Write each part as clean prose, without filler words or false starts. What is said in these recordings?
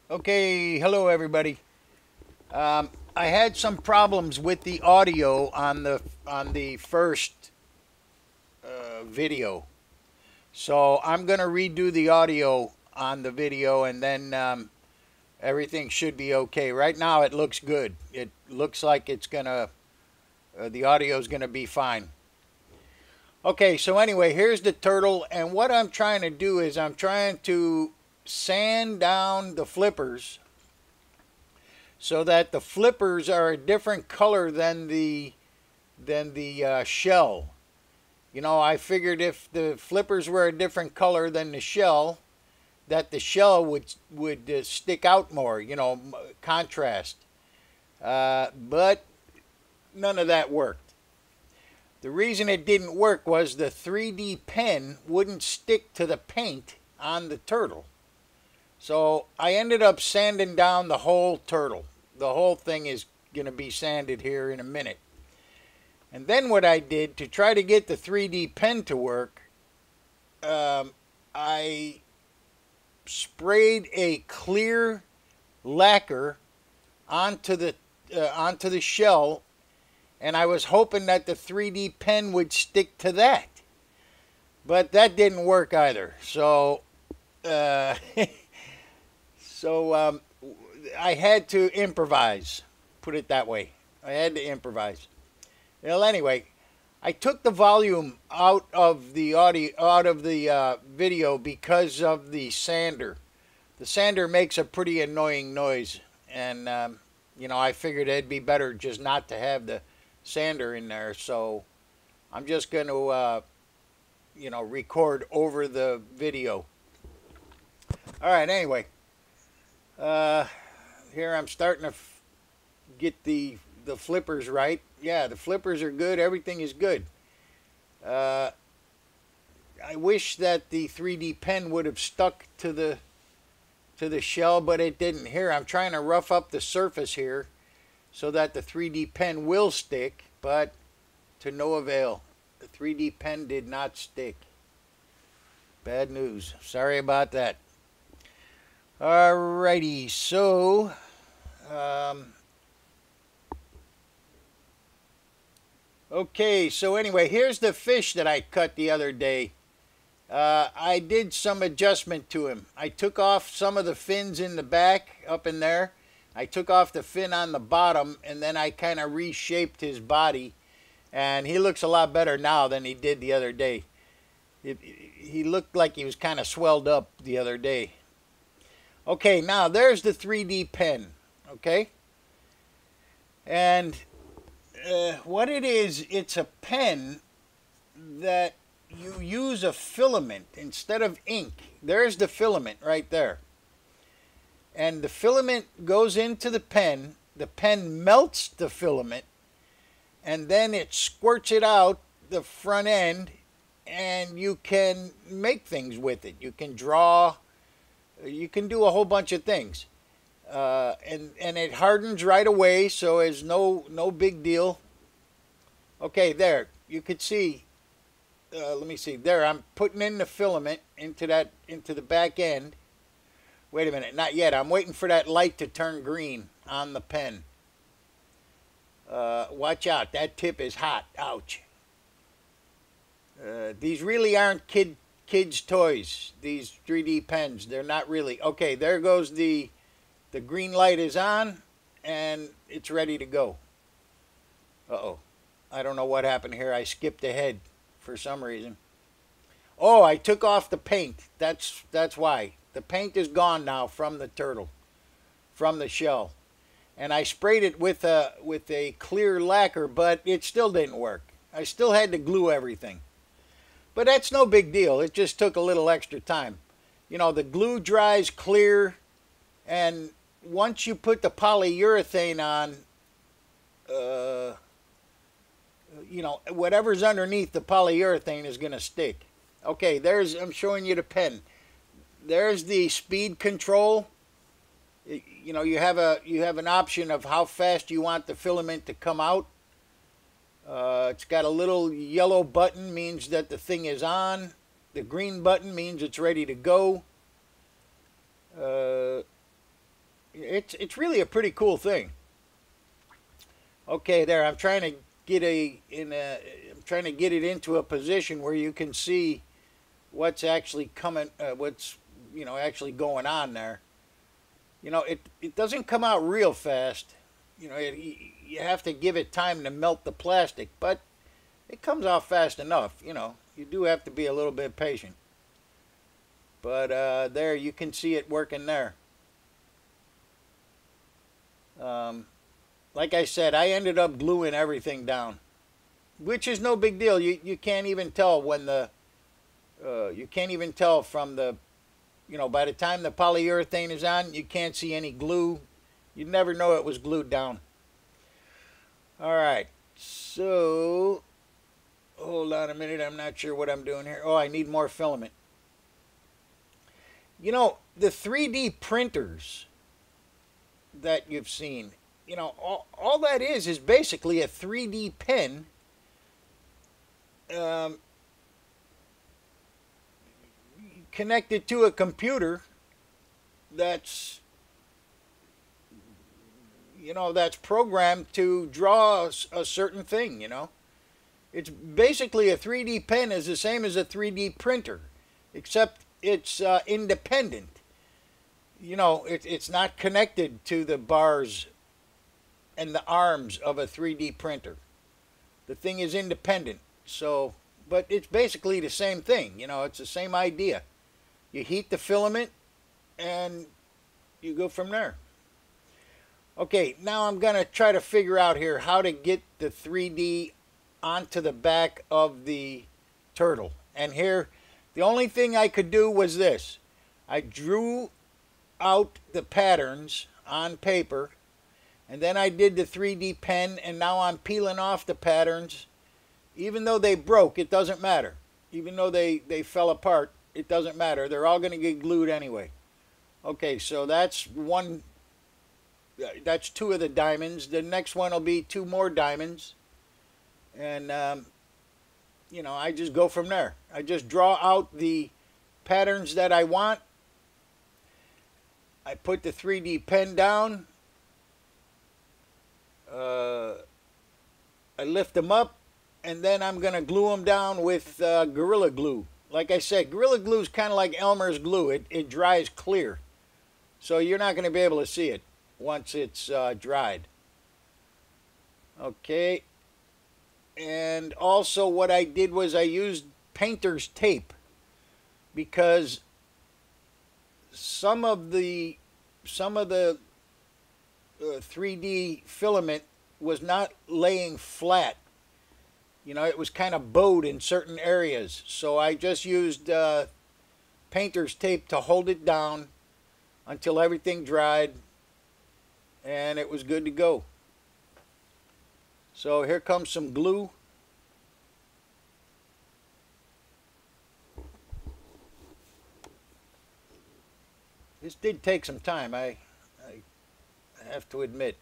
Okay, hello everybody. I had some problems with the audio on the first video, so I'm gonna redo the audio on the video, and then everything should be okay. Right now, it looks good. It looks like it's gonna the audio is gonna be fine. Okay, so anyway, here's the turtle, and what I'm trying to do is I'm trying to sand down the flippers so that the flippers are a different color than the shell. You know, I figured if the flippers were a different color than the shell, that the shell would stick out more. You know, contrast. But none of that worked. The reason it didn't work was the 3D pen wouldn't stick to the paint on the turtle. So I ended up sanding down the whole turtle. The whole thing is going to be sanded here in a minute. And then what I did to try to get the 3D pen to work, I sprayed a clear lacquer onto the shell, and I was hoping that the 3D pen would stick to that. But that didn't work either. So uh, so I had to improvise, put it that way. I had to improvise. Well, anyway, I took the volume out of the audio, out of the video because of the sander. The sander makes a pretty annoying noise, and you know, I figured it'd be better just not to have the sander in there. So I'm just going to, you know, record over the video. All right. Anyway, uh, here I'm starting to get the flippers right. Yeah, the flippers are good. Everything is good. Uh, I wish that the 3D pen would have stuck to the shell, but it didn't. Here, I'm trying to rough up the surface here so that the 3D pen will stick, but to no avail. The 3D pen did not stick. Bad news. Sorry about that. Alrighty, so um, okay, so anyway, here's the fish that I cut the other day. I did some adjustment to him. I took off some of the fins in the back, up in there. I took off the fin on the bottom, and then I kind of reshaped his body. And he looks a lot better now than he did the other day. He looked like he was kind of swelled up the other day. Okay, now there's the 3D pen. Okay? And what it is, it's a pen that you use a filament instead of ink. There's the filament right there. And the filament goes into the pen melts the filament, and then it squirts it out the front end, and you can make things with it. You can draw, you can do a whole bunch of things. And it hardens right away, so it's no big deal. Okay, there, you could see, let me see, there, I'm putting in the filament into the back end. Wait a minute, not yet. I'm waiting for that light to turn green on the pen. Watch out, that tip is hot. Ouch. These really aren't kids' toys, these 3D pens. They're not really. Okay, there goes the green light is on, and it's ready to go. Uh-oh. I don't know what happened here. I skipped ahead for some reason. Oh, I took off the paint. That's why. The paint is gone now from the turtle, from the shell. And I sprayed it with a clear lacquer, but it still didn't work. I still had to glue everything. But that's no big deal. It just took a little extra time. You know, the glue dries clear, and once you put the polyurethane on, you know, whatever's underneath the polyurethane is going to stick. Okay, I'm showing you the pen. There's the speed control. You know, you have an option of how fast you want the filament to come out. It's got a little yellow button, means that the thing is on. The green button means it's ready to go. it's really a pretty cool thing. Okay, there. I'm trying to I'm trying to get it into a position where you can see what's actually coming, what's actually going on there. It doesn't come out real fast. You have to give it time to melt the plastic, but it comes out fast enough. You do have to be a little bit patient. But there, you can see it working there. Like I said, I ended up gluing everything down, which is no big deal. You can't even tell when you can't even tell from the, by the time the polyurethane is on, you can't see any glue. You'd never know it was glued down. All right, so hold on a minute. I'm not sure what I'm doing here. Oh, I need more filament. The 3D printers that you've seen, all that is basically a 3D pen connected to a computer that's that's programmed to draw a certain thing. It's basically a 3D pen is the same as a 3D printer, except it's independent. It's not connected to the bars and the arms of a 3D printer. The thing is independent. So, but it's basically the same thing. It's the same idea. You heat the filament and you go from there. Okay, now I'm going to try to figure out here how to get the 3D onto the back of the turtle. And here, the only thing I could do was this. I drew out the patterns on paper, and then I did the 3D pen, and now I'm peeling off the patterns. Even though they broke, it doesn't matter. Even though they fell apart, it doesn't matter. They're all going to get glued anyway. Okay, so that's two of the diamonds. The next one will be two more diamonds. And, I just go from there. I just draw out the patterns that I want. I put the 3D pen down. I lift them up. And then I'm going to glue them down with Gorilla Glue. Like I said, Gorilla Glue is kind of like Elmer's glue. It dries clear. So you're not going to be able to see it once it's dried. Okay. And also what I did was I used painter's tape, because some of the 3D filament was not laying flat. It was kind of bowed in certain areas. So I just used painter's tape to hold it down until everything dried, and it was good to go. So here comes some glue. This did take some time, I have to admit.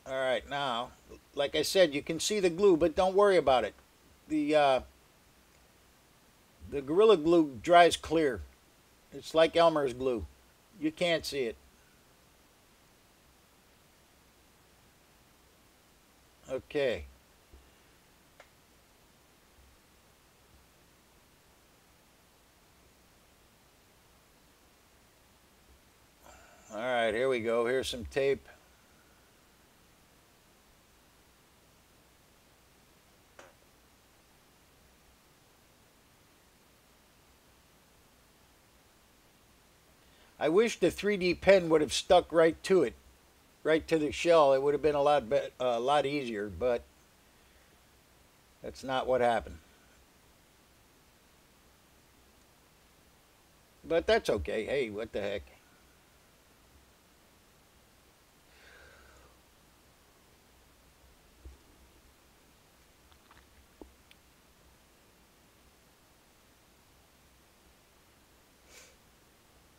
All right, now, like I said, you can see the glue, but don't worry about it. The Gorilla Glue dries clear. It's like Elmer's glue. You can't see it. Okay. All right, here we go. Here's some tape. I wish the 3D pen would have stuck right to it, right to the shell. It would have been a lot easier, but that's not what happened. But that's okay. Hey, what the heck?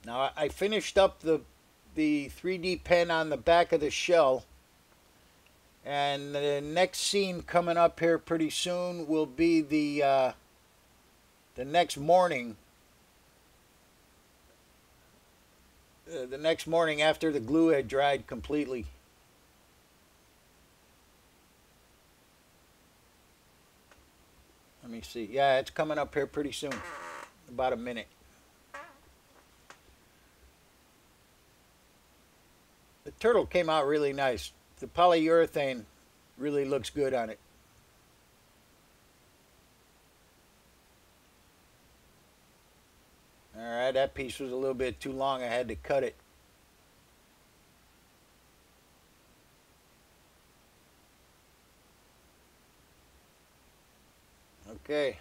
Now I finished up the 3D pen on the back of the shell, and the next scene coming up here pretty soon will be the next morning the next morning after the glue had dried completely. Let me see. Yeah, it's coming up here pretty soon. About a minute. The turtle came out really nice. The polyurethane really looks good on it. Alright, that piece was a little bit too long. I had to cut it. Okay.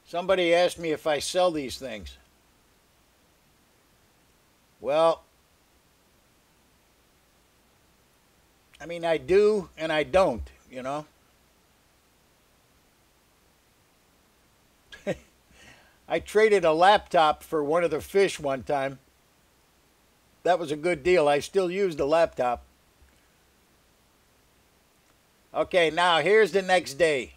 Somebody asked me if I sell these things. Well, I mean, I do and I don't, you know. I traded a laptop for one of the fish one time. That was a good deal. I still use the laptop. Okay, now here's the next day.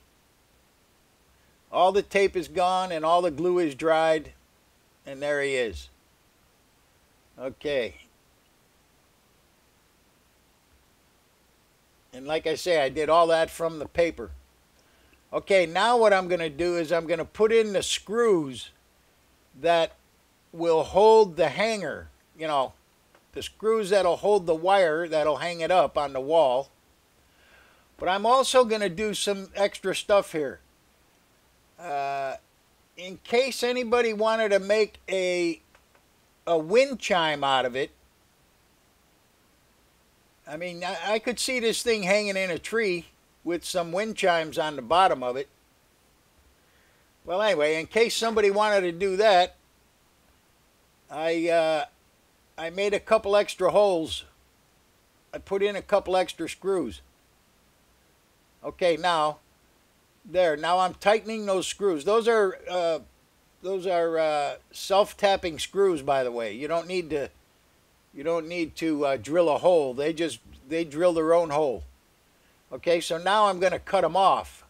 All the tape is gone and all the glue is dried, and there he is. Okay. And like I say, I did all that from the paper. Okay, now what I'm going to do is I'm going to put in the screws that will hold the hanger, you know, the screws that'll hold the wire that'll hang it up on the wall. But I'm also going to do some extra stuff here. In case anybody wanted to make a wind chime out of it. I mean, I could see this thing hanging in a tree with some wind chimes on the bottom of it. Well, anyway, in case somebody wanted to do that, I made a couple extra holes. I put in a couple extra screws. Okay, now, there. Now I'm tightening those screws. Those are self-tapping screws, by the way. You don't need to drill a hole. They drill their own hole. Okay, so now I'm going to cut them off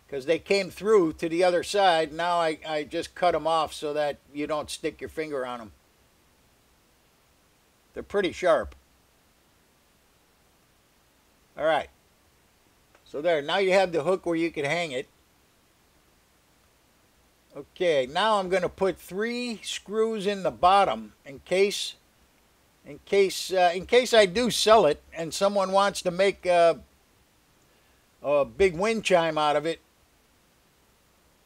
because they came through to the other side. Now I just cut them off so that you don't stick your finger on them. They're pretty sharp. All right. So there, now you have the hook where you can hang it. Okay, now I'm going to put 3 screws in the bottom in case I do sell it and someone wants to make a big wind chime out of it.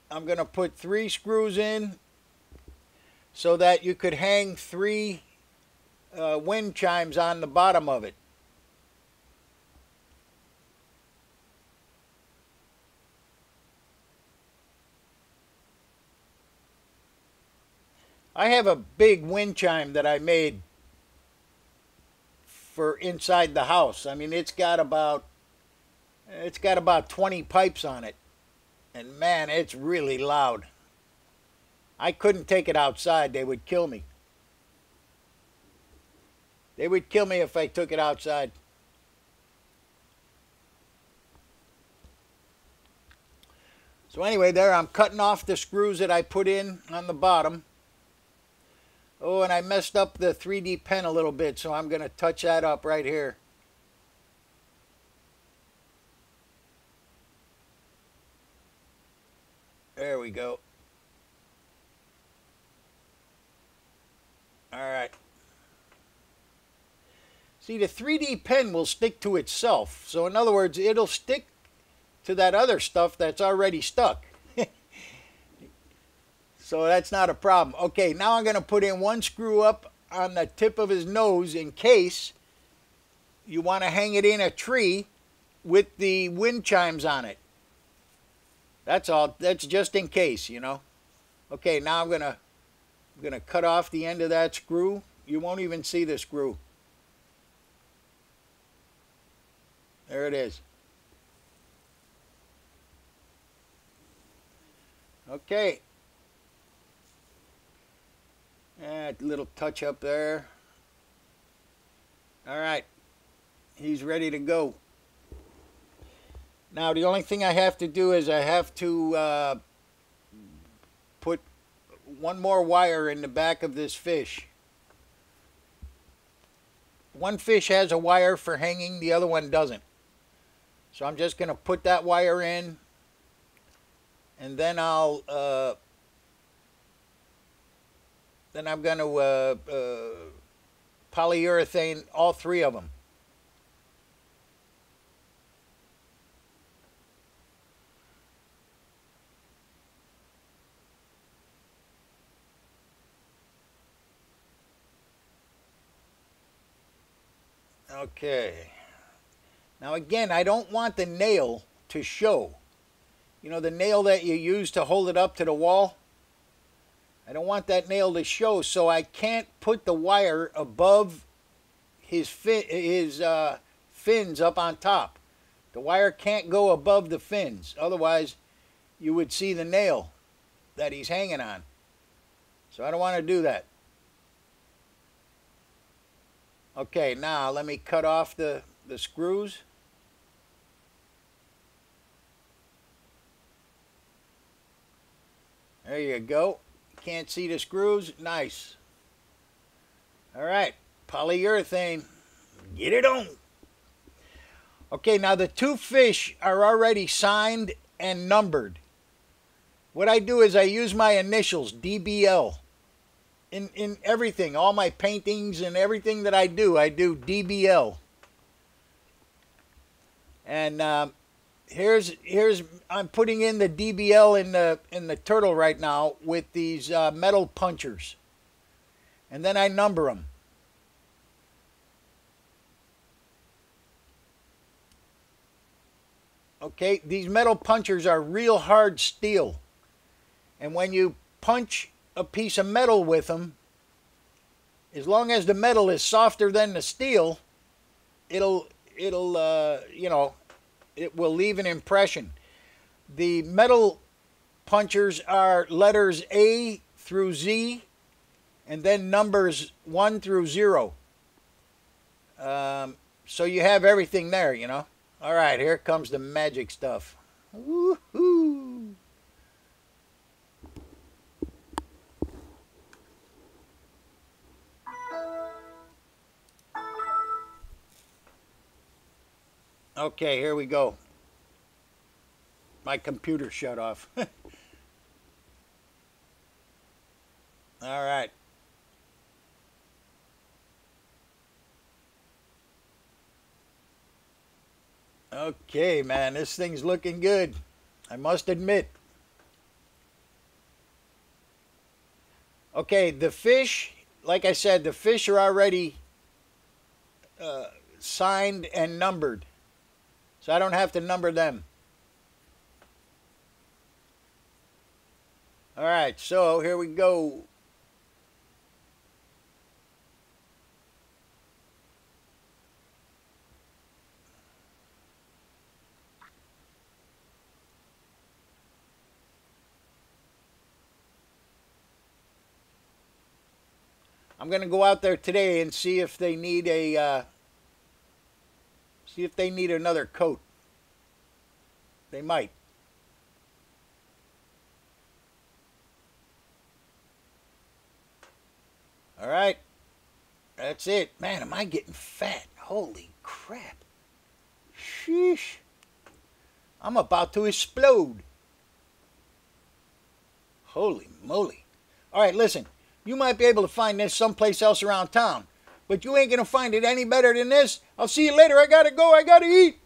I'm going to put 3 screws in so that you could hang 3 wind chimes on the bottom of it. I have a big wind chime that I made for inside the house. I mean, it's got about 20 pipes on it. And man, it's really loud. I couldn't take it outside. They would kill me. They would kill me if I took it outside. So anyway, there I'm cutting off the screws that I put in on the bottom. Oh, and I messed up the 3D pen a little bit, so I'm going to touch that up right here. There we go. All right. See, the 3D pen will stick to itself. So in other words, it'll stick to that other stuff that's already stuck. So that's not a problem. Okay, now I'm going to put in 1 screw up on the tip of his nose in case you want to hang it in a tree with the wind chimes on it. That's all. That's just in case, you know. Okay, now I'm going to cut off the end of that screw. You won't even see the screw. There it is. Okay. Little touch up there. All right, he's ready to go. Now the only thing I have to do is I have to put one more wire in the back of this fish. One fish has a wire for hanging, the other one doesn't. So I'm just going to put that wire in, and then I'm going to polyurethane all three of them. Okay. Now again, I don't want the nail to show. You know, the nail that you use to hold it up to the wall? I don't want that nail to show, so I can't put the wire above his fins up on top. The wire can't go above the fins. Otherwise, you would see the nail that he's hanging on. So I don't want to do that. Okay, now let me cut off the screws. There you go. Can't see the screws. Nice. All right, polyurethane. Get it on. Okay, now the two fish are already signed and numbered. What I do is I use my initials, DBL. In everything, all my paintings and everything that I do DBL. And here's I'm putting in the DBL in the turtle right now with these metal punchers, and then I number them. Okay, these metal punchers are real hard steel, and when you punch a piece of metal with them, as long as the metal is softer than the steel, it'll you know, it will leave an impression. The metal punchers are letters A through Z, and then numbers 1 through 0. So you have everything there, you know. All right, here comes the magic stuff. Woohoo! Okay, here we go. My computer shut off. All right. Okay, man, this thing's looking good, I must admit. Okay, the fish, like I said, the fish are already signed and numbered. So I don't have to number them. All right, so here we go. I'm going to go out there today and see if they need a see if they need another coat. They might. All right. That's it. Man, am I getting fat? Holy crap. Sheesh. I'm about to explode. Holy moly. All right, listen. You might be able to find this someplace else around town, but you ain't going to find it any better than this. I'll see you later. I got to go. I got to eat.